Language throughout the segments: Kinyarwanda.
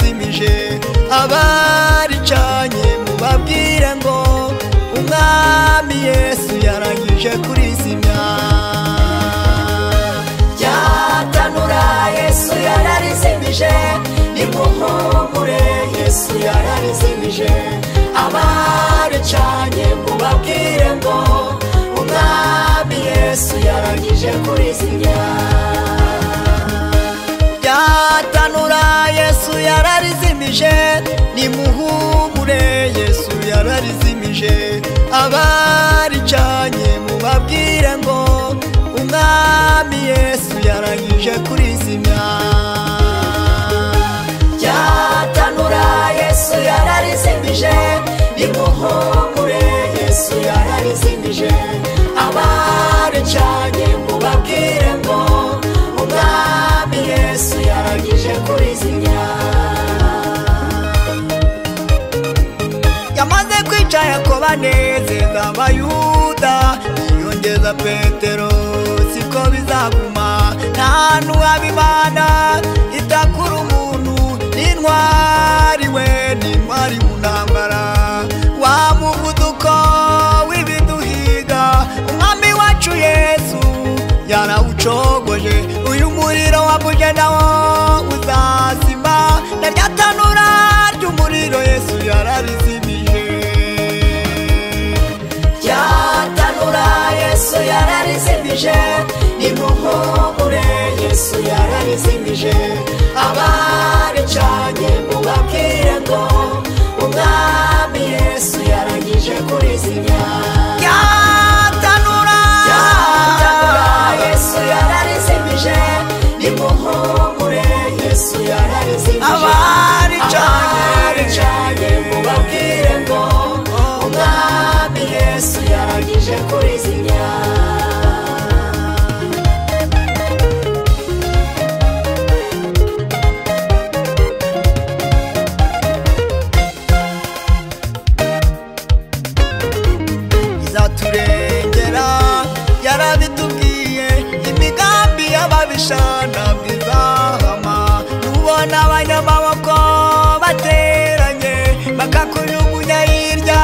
yararizimije abaricanye mubabwire ngo umwami Yesu yarangije kurizimya ryatanura Yesu yararizimije nimuhumure Yesu yararizimije abaricanye mubabwire ngo umwami Yesu yarangije kurizimya ryatanura Yesu yararizimije nimuhumure Yesu yararizimije abaricanye mubabwire ngo umwami Yesu yarangije kurizimya ryatanura Yesu yararizimije nimuhumure Yesu yararizimije abaricanye mubabwire ngo umwami Yesu yarangije kurizimya yamaze kwica Yakobo anezeza abayuda yongeza Petero siko bizaguma nta n'uwabimana itakura umuntu n'intwari we n'intwari mu ntambara wa muvuduko w'ibiduhiga umwami wacu Yesu yarawucogoje uyu muriro wabuje nawo uzazima na ryatanura ry'umuriro Yesu yararizimije ryatanura Yesu yararizimije nimuhumure Yesu yararizimije abaricanye mubabwire ngo umwami Yesu yarangije kurizimya ryatanura Yesu yararizimije nimuhumure Yesu yararizimije abaricanye mubabwire ngo umwami Yesu yarangije kurizimya izaturengera yarabitubwiye imigambi y'ababisha ntabwo izahama nubona abanyamaboko bateranye bakakujugunya hirya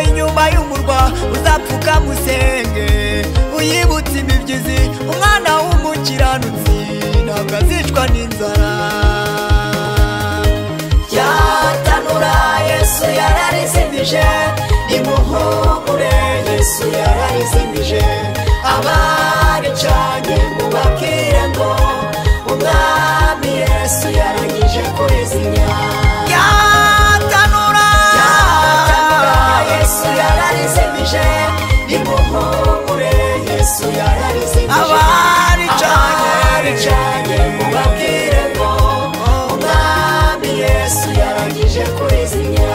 inyuma y'umurwa uzapfuka musenge uyibutse imibyizi umwana w'umukiranutsi ntabwo azicwa n'inzara ryatanura Yesu yararizimije nimuhumure Yesu yararizimije abaricanye mubabwire ngo umwami Yesu yarangije kurizimya ryatanura Yesu yararizimije nimuhumure Yesu yararizimije abaricanye mubabwire ngo umwami Yesu yarangije kurizimya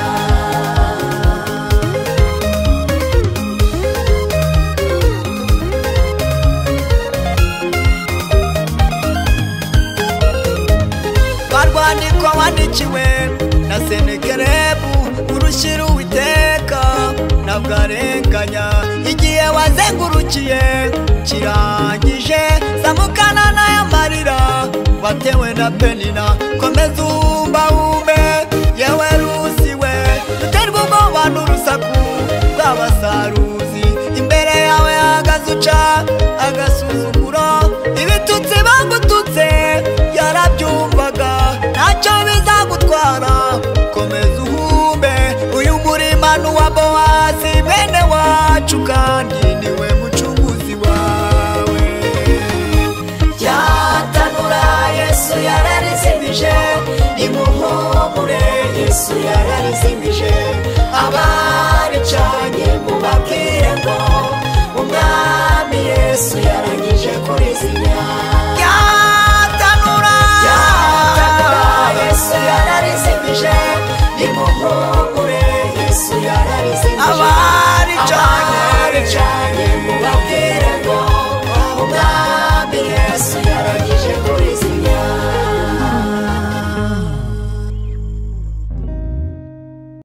barwandikwa wandikiwe na Senikerebu urushyira Uwiteka ntabwo arenganya igihe wazengurukiye kirangije zamukana n'ayamarira watewe na Penina komeza umbaume yewe rusiwe duterwa ubwoba n'urusaku rw'abasaruzi imbere yawe hagaze uca agasuzuguro ibitutsi bagututse yarabyumvaga ntacyo bizagutwara komeza uhumbe uyu murima n'uwa Bowazi bene wacu kandi niwe mucunguzi wawe ryatanura Yesu yararizimije nimuhumure Yesu yararizimije abaricanye mubabwire ngo umwami Yesu yarangije